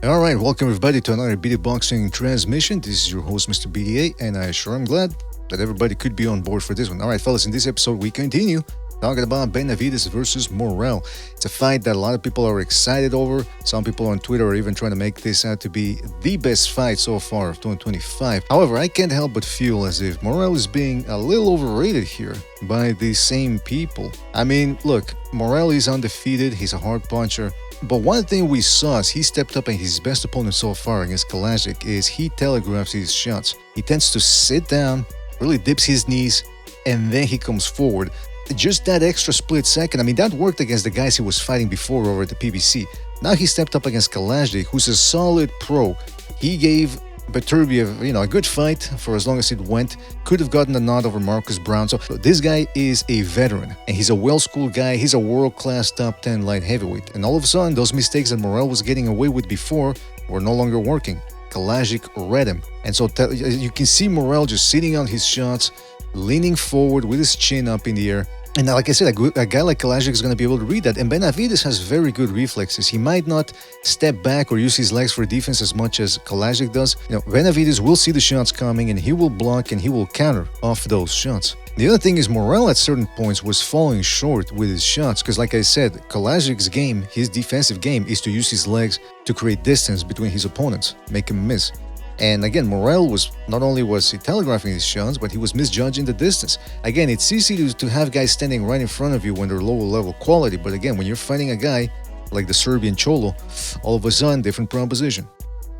All right, welcome everybody to another BD Boxing transmission. This is your host, Mr. BDA, and I sure am glad that everybody could be on board for this one. All right, fellas, in this episode, we continue talking about Benavidez versus Morrell. It's a fight that a lot of people are excited over. Some people on Twitter are even trying to make this out to be the best fight so far of 2025. However, I can't help but feel as if Morrell is being a little overrated here by these same people. I mean, look, Morrell is undefeated. He's a hard puncher. But one thing we saw as he stepped up and his best opponent so far against Kalajdzic is he telegraphs his shots. He tends to sit down, really dips his knees, and then he comes forward. Just that extra split second, I mean, that worked against the guys he was fighting before over at the PBC. Now he stepped up against Kalajdzic, who's a solid pro. He gave Beterbiev, a good fight for as long as it went. Could have gotten the nod over Marcus Brown. So this guy is a veteran, and he's a well-schooled guy. He's a world-class top 10 light heavyweight. And all of a sudden, those mistakes that Morrell was getting away with before were no longer working. Kalajdzic read him. And so you can see Morrell just sitting on his shots, leaning forward with his chin up in the air. And like I said, a guy like Kalajdzic is going to be able to read that. And Benavidez has very good reflexes. He might not step back or use his legs for defense as much as Kalajdzic does. Benavidez will see the shots coming and he will block and he will counter off those shots. The other thing is Morrell at certain points was falling short with his shots because, like I said, Kalajdzic's game, his defensive game, is to use his legs to create distance between his opponents, make him miss. And again, Morrell was not only was he telegraphing his shots, but he was misjudging the distance. Again, it's easy to have guys standing right in front of you when they're lower level quality, but again, when you're fighting a guy like the Serbian Cholo, all of a sudden, different proposition.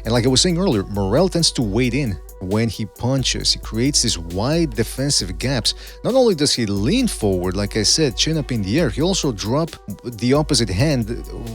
And like I was saying earlier, Morrell tends to wade in when he punches. He creates these wide defensive gaps. Not only does he lean forward, like I said, chin up in the air, he also drops the opposite hand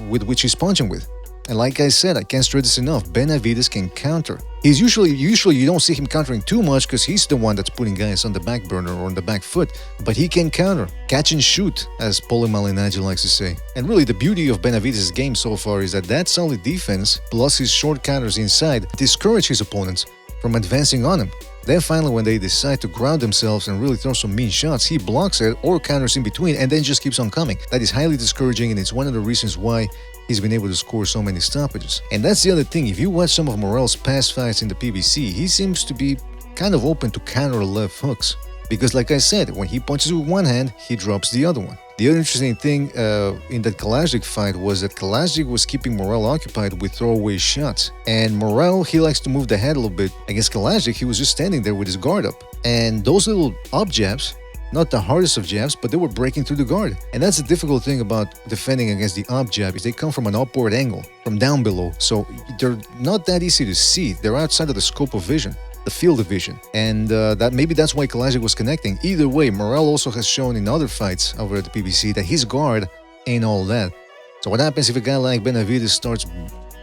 with which he's punching with. And like I said, I can't stress this enough, Benavidez can counter. He's usually you don't see him countering too much because he's the one that's putting guys on the back burner or on the back foot, but he can counter, catch and shoot, as Paulie Malignaggi likes to say. And really, the beauty of Benavidez' game so far is that solid defense, plus his short counters inside, discourage his opponents from advancing on him. Then finally, when they decide to ground themselves and really throw some mean shots, he blocks it or counters in between and then just keeps on coming. That is highly discouraging, and it's one of the reasons why he's been able to score so many stoppages. And that's the other thing. If you watch some of Morrell's past fights in the PBC, he seems to be kind of open to counter left hooks. Because like I said, when he punches with one hand, he drops the other one. The other interesting thing in that Kalajdzic fight was that Kalajdzic was keeping Morrell occupied with throwaway shots. And Morrell, he likes to move the head a little bit. Against Kalajdzic, he was just standing there with his guard up. And those little up jabs, not the hardest of jabs, but they were breaking through the guard. And that's the difficult thing about defending against the up jab is they come from an upward angle, from down below. So they're not that easy to see. They're outside of the scope of vision, the field of vision. And that's why Kalajdzic was connecting. Either way, Morrell also has shown in other fights over at the PBC that his guard ain't all that. So what happens if a guy like Benavidez starts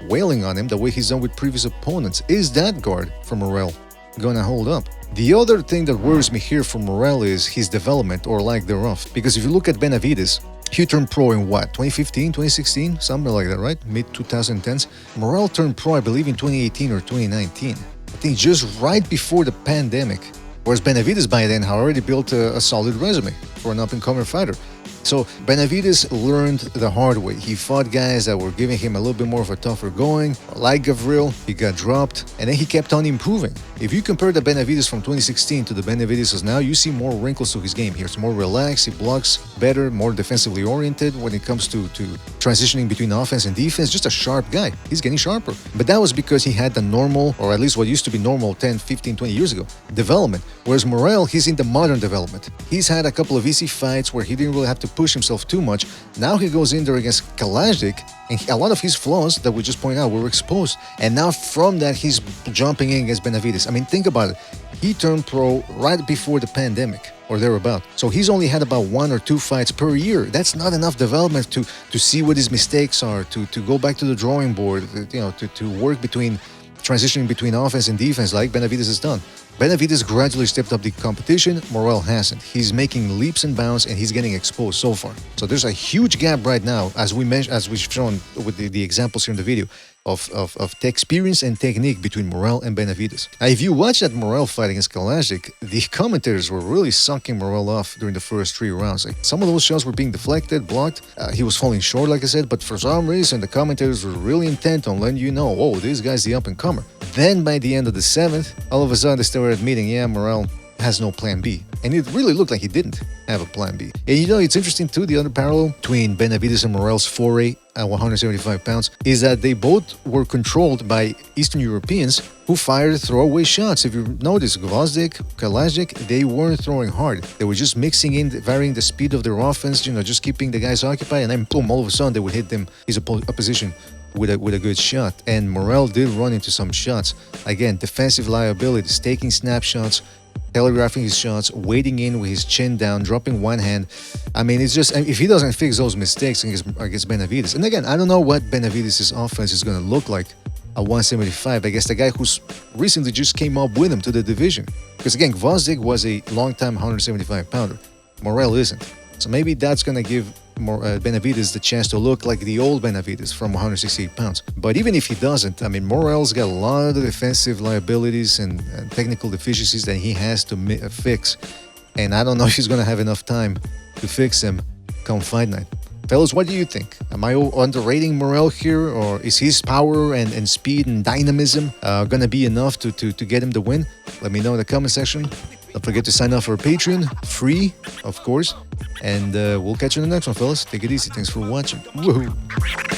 wailing on him the way he's done with previous opponents? Is that guard from Morrell gonna hold up? The other thing that worries me here for Morrell is his development or lack thereof. Because if you look at Benavidez, he turned pro in what, 2015, 2016? Something like that, right? Mid-2010s. Morrell turned pro, I believe, in 2018 or 2019. I think just right before the pandemic. Whereas Benavidez by then had already built a solid resume for an up-and-coming fighter. So Benavidez learned the hard way. He fought guys that were giving him a little bit more of a tougher going. Like Gavril, he got dropped, and then he kept on improving. If you compare the Benavidez from 2016 to the Benavidez of now, you see more wrinkles to his game. He's more relaxed, he blocks better, more defensively oriented when it comes to transitioning between offense and defense. Just a sharp guy. He's getting sharper. But that was because he had the normal, or at least what used to be normal 10, 15, 20 years ago, development. Whereas Morrell, he's in the modern development. He's had a couple of easy fights where he didn't really have to push himself too much. Now he goes in there against Kalajdzic, and a lot of his flaws that we just pointed out were exposed. And now from that, he's jumping in against Benavidez. I mean, think about it. He turned pro right before the pandemic, or thereabout. So he's only had about 1 or 2 fights per year. That's not enough development to see what his mistakes are, to go back to the drawing board, to work between transitioning between offense and defense like Benavidez has done. Benavidez gradually stepped up the competition, Morrell hasn't. He's making leaps and bounds and he's getting exposed so far. So there's a huge gap right now, as we've shown with the examples here in the video. of experience and technique between Morrell and Benavidez. If you watch that Morrell fight against Kalajdzic, the commentators were really sucking Morrell off during the first 3 rounds. Like, some of those shots were being deflected, blocked. He was falling short, like I said, but for some reason, the commentators were really intent on letting you know, oh, this guy's the up-and-comer. Then by the end of the 7th, all of a sudden they started admitting, yeah, Morrell has no plan B. And it really looked like he didn't have a plan B. And you know, it's interesting too, the other parallel between Benavidez and Morrell's foray at 175 pounds is that they both were controlled by Eastern Europeans who fired throwaway shots. If you notice, Gvozdyk, Kalajdzic, they weren't throwing hard. They were just mixing in, varying the speed of their offense, you know, just keeping the guys occupied, and then boom, all of a sudden they would hit them, his opposition with a good shot. And Morrell did run into some shots. Again, defensive liabilities, taking snapshots, telegraphing his shots, wading in with his chin down, dropping one hand. I mean, it's just, if he doesn't fix those mistakes against Benavidez. And again, I don't know what Benavidez' offense is going to look like at 175 against a guy who's recently just came up with him to the division. Because again, Gvozdyk was a long-time 175-pounder. Morrell isn't. So maybe that's going to give Benavidez the chance to look like the old Benavidez from 168 pounds. But even if he doesn't, I mean, Morrell's got a lot of defensive liabilities and technical deficiencies that he has to fix. And I don't know if he's going to have enough time to fix them come fight night. Fellas, what do you think? Am I underrating Morrell here, or is his power and speed and dynamism going to be enough to get him the win? Let me know in the comment section. Don't forget to sign up for our Patreon, free, of course. And we'll catch you in the next one, fellas. Take it easy. Thanks for watching. Woohoo!